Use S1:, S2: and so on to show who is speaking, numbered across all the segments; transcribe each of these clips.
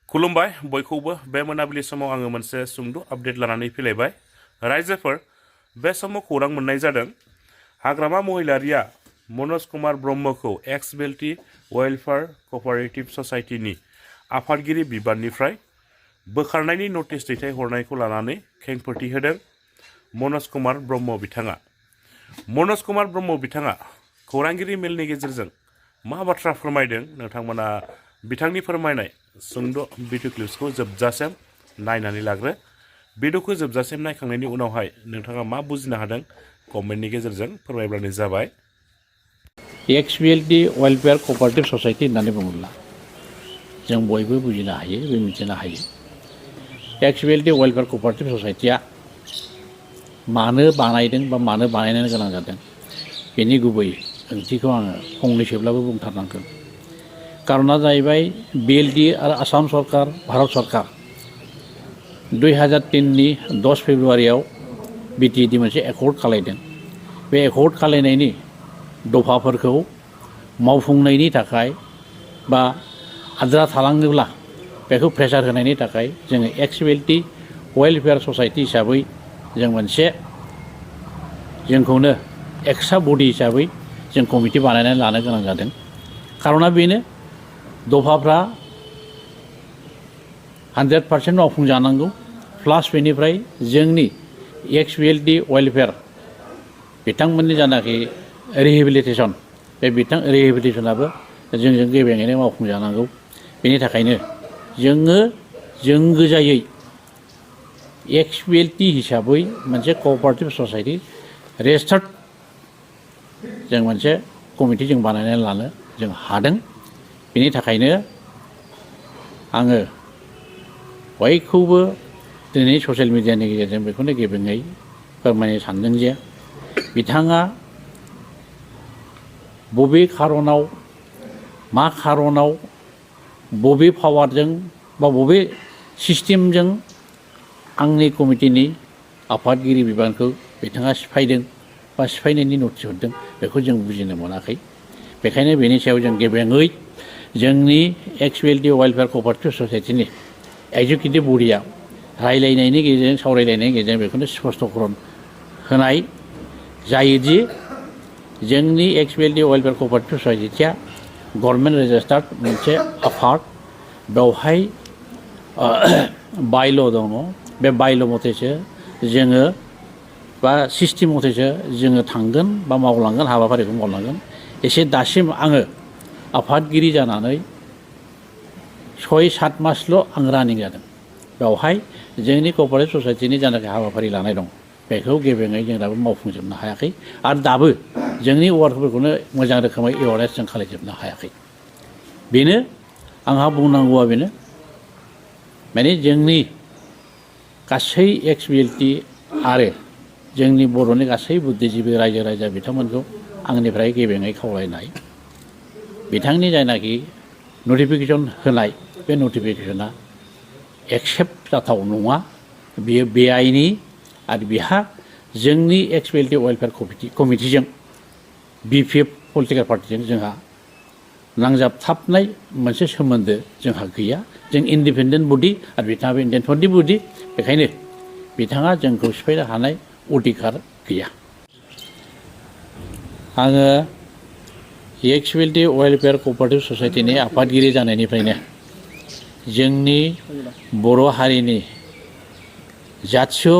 S1: खुलुमबाय बयखौबो बे मोनाबिलि समाव आङो मोनसे सुंद' आपडेट लानानै फैलायबाय रायजोफोर बे समाव खौरां मोननाय जादों हाग्रामा महिलारिया मनज कुमार ब्रह्मखौ एक्स बेल्टी वेलफेयार क'पारेटिभ ससाइटिनि आफादगिरि बिबाननिफ्राय बोखारनायनि नटिस दैथायहरनायखौ लानानै खेंफोरथि होदों मनज कुमार ब्रह्म बिथाङा। मनज कुमार ब्रह्म बिथाङा खौरांगिरि मेलनि गेजेरजों मा बाथ्रा फोरमायदों नोंथांमोना बिथांनि फोरमायनाय सुंद' भिडिअ क्लिप्सखौ जोबजासिम नायनानै लाग्रो। भिडिअखौ जोबजासिम नायखांनायनि उनावहाय नोंथाङा मा बुजिनो हादों कमेन्टनि गेजेरजों फोरमायब्लानो जाबाय।
S2: एक्स बेल्टी वेलफेयार क'पारेटिभ ससाइटि होननानै बुङोब्ला जों बयबो बुजिनो हायो बे मिथिनो हायो एक्स बेल्टी वेलफेयार क'पारेटिभ ससाइटिया मानो बानायदों बा मानो बानायनो गोनां जादों बेनि गुबै ओंथिखौ आङो फंनैसोब्लाबो बुंथारनांगोन। कारना जाहैबाय बेल्टी आरो आसाम सरकार भारत सरकार 2003नि 10 फेब्रुवारियाव बिटिएडि मोनसे एकर्ड खालायदों। बे एकर्ड खालायनायनि दफाफोरखौ मावफुंनायनि थाखाय बा आद्रा थालाङोब्ला बेखौ प्रेसार होनायनि थाखाय जोङो एक्स बेल्टी वेलफेयार ससाइटि हिसाबै जों मोनसे जोंखौनो एक्सट्रा बडि हिसाबै जों कमिटि बानायनानै लानो गोनां जादों। कारना बेनो दफाफ्रा 100% मावफुंजानांगौ प्लास बेनिफ्राय जोंनि एक्स बेल्टी वेलफेयार बिथांमोननि जानाखि रिहेबिलिटेसन बे रिहेबिलिटेसनाबो जोंजों गेबेङैनो मावफुंजानांगौ। बेनि थाखायनो जों गोजायै एक्स बेल्टी हिसाबै मोनसे क'पारेटिभ ससाइटि रेजिस्टार्ड जों मोनसे कमिटि जों बानायनानै लानो जों हादों। बेनि थाखायनो आङो बयखौबो दिनै ससियेल मिडियानि गेजेरजों बेखौनो गेबेङै फोरमायनो सानदों जे बिथाङा बबे खारनाव मा खारनाव बबे पावारजों बा बबे सिस्टेमजों आंनि कमिटिनि आफादगिरि बिबानखौ बिथाङा सिफायदों बा सिफायनायनि नटिस हरदों बेखौ जों बुजिनो मोनाखै। बेखायनो बेनि सायाव जों गेबेङै जोंनि एक्स बेल्टी वेलफेयार क'पारेटिभ ससाइटिनि एक्जिकिउटिभ बडिया रायलायनायनि गेजेरजों सावरायलायनायनि गेजेरजों बेखौनो स्पष्ट'करन होनाय जायोदि जोंनि एक्स बेल्टी वेलफेयार क'पारेटिभ ससाइटिया गभर्नमेन्ट रेजिस्टार्ड मोनसे आफाद बेवहाय बायल' दङ। बे बायल' मथेसो जोङो बा सिस्टेम मथेसो जोङो थांगोन बा मावलांगोन हाबाफारिखौ मावलांगोन। एसे दासिम आङो आफादगिरि जानानै 6-7 मासल' आं रानिं जादों। बेवहाय जोंनि क'पारेटिभ ससाइटिनि जानाखि हाबाफारि लानाय दं बेखौ गेबेङै जों दाबो मावफुंजोबनो हायाखै आरो दाबो जोंनि वार्कफोरखौनो मोजां रोखोमै एवारनेस जों खालामजोबनो हायाखै। बेनो आंहा बुंनांगौआ बेनो माने जोंनि गासै एक्स बेल्टी आरो जोंनि बर'नि गासै बुद्धिजिबि रायजो राजा बिथांमोनखौ आंनिफ्राय गेबेङै खावलायनाय बिथांनि जायनाखि नटिफिकेसन होनाय बे नटिफिकेसना एक्सेप्ट जाथाव नङा। बियो बेआइनि आरो बिहा जोंनि एक्स बेल्टी वेलफेयार कमिटिजों बिपिएफ पलिटिकेल पार्टिजों जोंहा नांजाबथाबनाय मोनसे सोमोन्दो जोंहा गैया। जों इन्डिपेन्डेन्ट बडि आरो बिथाङाबो इन्डिपेन्डेन्ट बडि। बेखायनो बिथाङा जोंखौ सिफायनो हानाय अधिकार गैया। आङो एक्स बेल्टी वेलफेयार क'पारेटिभ ससाइटिनि आफादगिरि जानायनिफ्रायनो जोंनि बर' हारिनि जाथिय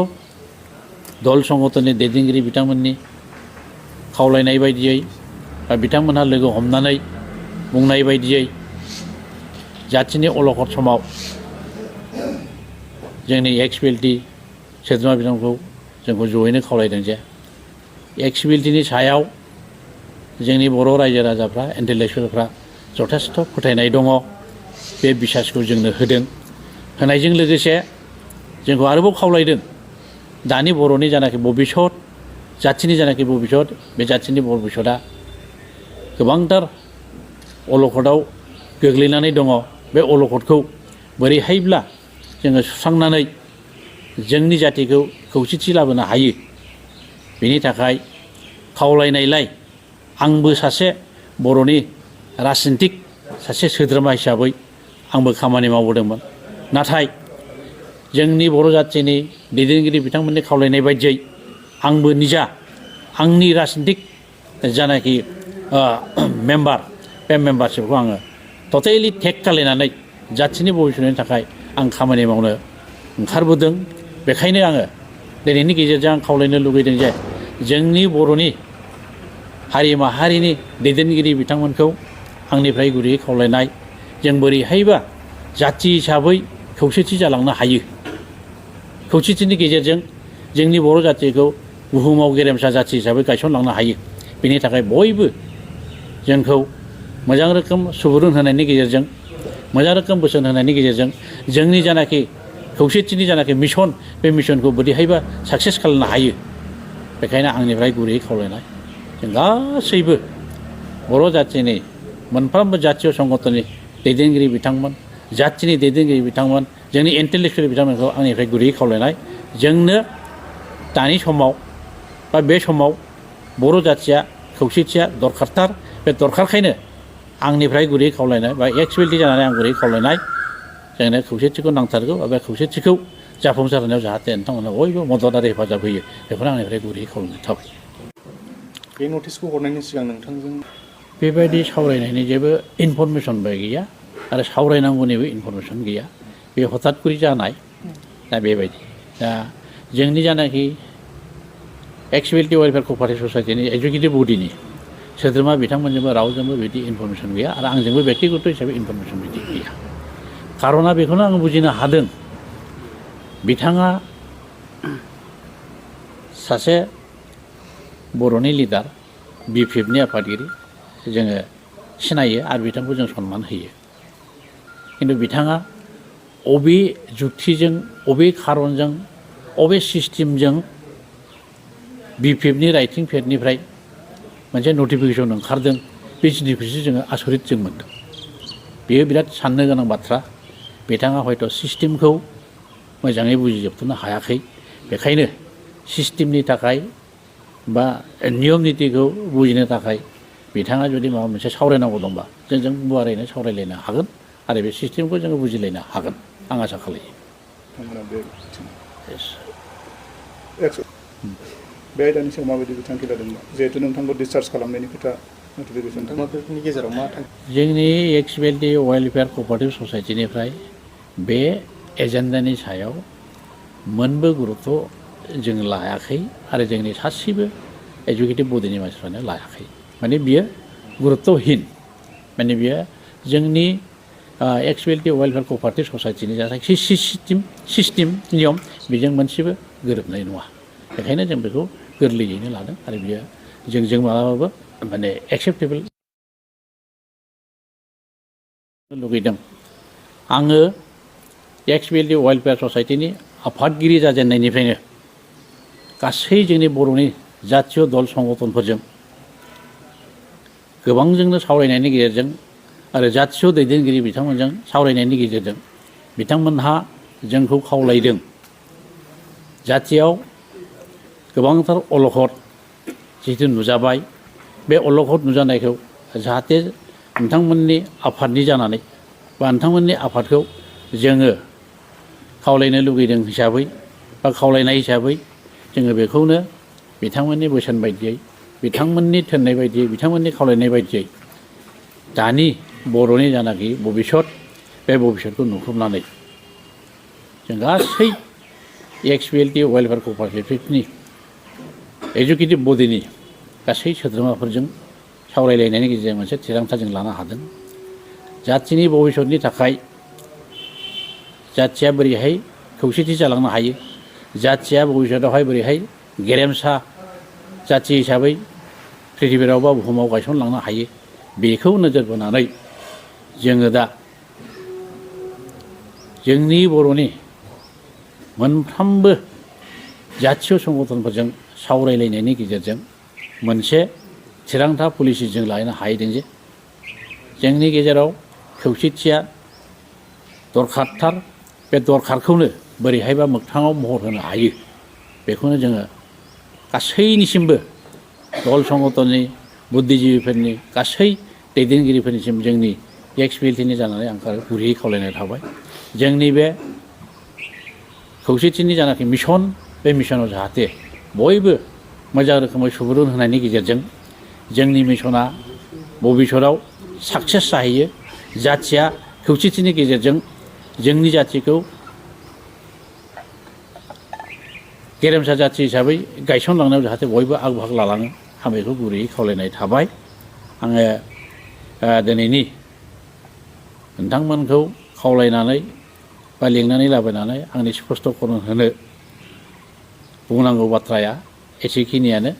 S2: दल संगठननि दैदेनगिरि बिथांमोननि खावलायनाय बायदियै बा बिथांमोनहा लोगो हमनानै बुंनाय बायदियै जाथिनि अलखद समाव जोंनि एक्स बेल्टी सोद्रोमा बिथांमोनखौ जोंखौ जयैनो खावलायदों जे एक्स बेल्टीनि सायाव जोंनि बर' रायजो राजाफ्रा इन्टेलेक्सुवेलफ्रा जथेस्थ' फोथायनाय दङ। बे बिसासखौ जोंनो होदों। होनायजों लोगोसे जोंखौ आरोबाव खावलायदों दानि बर'नि जानाखि भबिसत जाथिनि जानाखि भबिसत बे जाथिनि भबिसतआ गोबांथार अलखदाव गोग्लैनानै दङ। बे अलखदखौ बोरैहायब्ला जोङो सुस्रांनानै जोंनि जातिखौ खौसेथि लाबोनो हायो बेनि थाखाय खावलायनायलाय आंबो सासे बर'नि राजनितिक सासे सोद्रोमा हिसाबै आंबो खामानि मावबोदोंमोन। नाथाय जोंनि बर' जाथिनि दैदेनगिरि बिथांमोननि खावलायनाय बायदियै आंबो निजा आंनि राजनितिक जानाखि मेम्बार बे मेम्बारशिपखौ आङो टटेलि टेक खालायनानै जाथिनि भबिसतनि थाखाय आं खामानि मावनो ओंखारबोदों। बेखायनो आङो दिनैनि गेजेरजों आं खावलायनो लुगैदों जे जोंनि बर'नि हारि माहारिनि दैदेनगिरि बिथांमोनखौ आंनिफ्राय गुरैयै खावलायनाय जों बोरैहायबा जाथि हिसाबै खौसेथि जालांनो हायो, खौसेथिनि गेजेरजों जोंनि बर' जाथिखौ बुहुमाव गेरेमसा जाथि हिसाबै गायसनलांनो हायो। बेनि थाखाय बयबो जोंखौ मोजां रोखोम सुबुरुन होनायनि गेजेरजों, मोजां रोखोम बोसोन होनायनि गेजेरजों जोंनि जानाखि खौसेथिनि जानाखि मिशन, बे मिशनखौ बोरैहायबा साक्सेस खालामनो हायो। बेखायनो आंनिफ्राय गुरैयै खावलायनाय जों गासैबो बर' जाथिनि मोनफ्रोमबो जातीय संगठननि दैदेनगिरि बिथांमोन, जाथिनि दैदेनगिरि बिथांमोन, जोंनि इन्टेलेक्सुवेल बिथांमोनखौ आंनिफ्राय गुरैयै खावलायनाय जोंनो दानि समाव बा बे समाव बर' जाथिया खौसेथिया दरखारथार। बे दरखारखायनो आंनिफ्राय गुरैयै खावलायनाय बा एक्सुवेलिटि जानानै आं गुरैयै खावलायनाय जोंनो खौसेथिखौ नांथारगौ। बे खौसेथिखौ जाफुंसार होनायाव जाहाथे नोंथांमोना बयबो मदद आरो हेफाजाब होयो, बेखौनो आंनिफ्राय गुरैयै खावलायनाय थाबाय।
S3: बे नटिसखौ हरनायनि सिगां नोंथांजों
S2: बेबायदि सावरायनायनि जेबो इनफरमेसनबो गैया आरो सावरायनांगौनिबो इनफरमेसन गैया। बे हथातखरि जानाय। दा बेबायदि दा जोंनि जानाखि एक्सुवेलिटि वेलफेयार क'अपारेटिभ ससाइटिनि एजुकेटिभ बडिनि सोद्रोमा बिथांमोनजोंबो रावजोंबो बिदि इनफरमेसन गैया आरो आंजोंबो बेक्तिगत हिसाबै इनफरमेसन बिदि गैया। खार'ना बेखौनो आं बुजिनो हादों, बिथाङा सासे बर'नि लिडार, BPFनि आफादगिरि जोङो सिनायो आरो बिथांखौ जों सनमान होयो। खिन्थु बिथाङा अबे जुक्तिजों, अबे खारनजों, अबे सिस्टेमजों BPFनि राइटिं पेडनिफ्राय मोनसे नटिफिकेसन ओंखारदों, बे जिनिसखौसो जोङो आसरित जों मोनदों। बेयो बिराद साननो गोनां बाथ्रा। बिथाङा हयथ' सिस्टेमखौ मोजाङै बुजिजोबथ'नो हायाखै। बेखायनो सिस्टेमनि थाखाय बा नियम नितिखौ बुजिनो थाखाय बिथाङा जुदि माबा मोनसे सावरायनांगौ दंबा जोंजों गुवारैनो सावरायलायनो हागोन आरो बे सिस्टेमखौ जोङो बुजिलायनो हागोन, आं आसा खालायो।
S3: बे आयदानि सायाव माबायदि बिथांखि लादोंमोन, जिहेतु नोंथांखौ डिसचार्ज खालामनायनि खोथा नटिफिकेसन
S4: नोंथांमोननि गेजेराव मा थांखि?
S2: जोंनि एक्सुवेलिटि वेलफेयार क'अपारेटिभ ससाइटिनिफ्राय बे एजेन्डानि सायाव मोनबो गुरुत्व जों लायाखै आरो जोंनि सासेबो एजुकेटिभ बडिनि मानसिफ्रानो लायाखै। माने बियो गुरुत्वहीन, माने बियो जोंनि एक्सुवेलिटि वेलफेयार क'अपारेटिभ ससाइटिनि जानाखि सिस्टेम नियम बेजों मोनसेबो गोरोबनाय नङा। बेखायनो जों बेखौ गोरलैयैनो लादों आरो बियो जोंजों मालाबाबो माने एक्सेप्टेबोल लुगैदों। आङो एक्सुवेलिटि वेलफेयार ससाइटिनि आफादगिरि जाजेननायनिफ्रायनो गासै जोंनि बर'नि जातीय दल संगठनफोरजों गोबांजोंनो सावरायनायनि गेजेरजों आरो जातीय दैदेनगिरि बिथांमोनजों सावरायनायनि गेजेरजों बिथांमोनहा जोंखौ खावलायदों, जाथियाव गोबांथार अलखद जिहेतु नुजाबाय, बे अलखद नुजानायखौ जाहाथे नोंथांमोननि आफादनि जानानै बा नोंथांमोननि आफादखौ जोङो खावलायनो लुगैदों हिसाबै बा खावलायनाय हिसाबै जोङो बेखौनो बिथांमोननि बोसोन बायदियै, बिथांमोननि थिननाय बायदियै, बिथांमोननि खावलायनाय बायदियै दानि बर'नि जानाखि भबिसत, बे भबिसतखौ नुहुरनानै जों गासै एक्सुवेलिटि वेलफेयार क'अपारेटिभनि एजुकेटिभ बडिनि गासै सोद्रोमाफोरजों सावरायलायनायनि गेजेरजों मोनसे थिरांथा जों लानो हादों। जाथिनि भबिसतनि थाखाय जाथिया बोरैहाय खौसेथि जालांनो हायो, जाथिया भबिसतआवहाय बोरैहाय गेरेमसा जाथि हिसाबै पृथिबिराव बा बुहुमाव गायसनलांनो हायो, बेखौ नोजोर बोनानै जोङो दा जोंनि बर'नि मोनफ्रोमबो जातीय संगठनफोरजों सावरायलायनायनि गेजेरजों मोनसे थिरांथा पलिसि जों लानो हाहैदों जे जोंनि गेजेराव खौसेथिया दरखारथार। बे दरखारखौनो बोरैहायबा मोगथाङाव महर होनो हायो, बेखौनो जोङो गासैनिसिमबो दल संगठननि बुद्धिजिबिफोरनि गासै दैदेनगिरिफोरनिसिम जोंनि एक्सुवेलिटिनि जानानै आं गुरैयै खावलायनाय थाबाय। जोंनि बे खौसेथिनि जानाखि मिशन बे मिशनाव जाहाथे बयबो मोजां रोखोमै सुबुरुन होनायनि गेजेरजों जोंनि मिशना भबिष्यताव साक्सेस जाहैयो जाथिया खौसेथिनि गेजेरजों जोंनि जाथिखौ गेरेमसा जाथि हिसाबै गायसनलांनायाव जाहाथे बयबो आग बाहागो लालाङो आं बेखौ गुरैयै खावलायनाय थाबाय आङो दिनैनि नोंथांमोनखौ खावलायनानै बा लिंनानै लाबोनानै आंनि स्पष्ट'करन होनो बुंनांगौ बाथ्राया एसेखिनियानो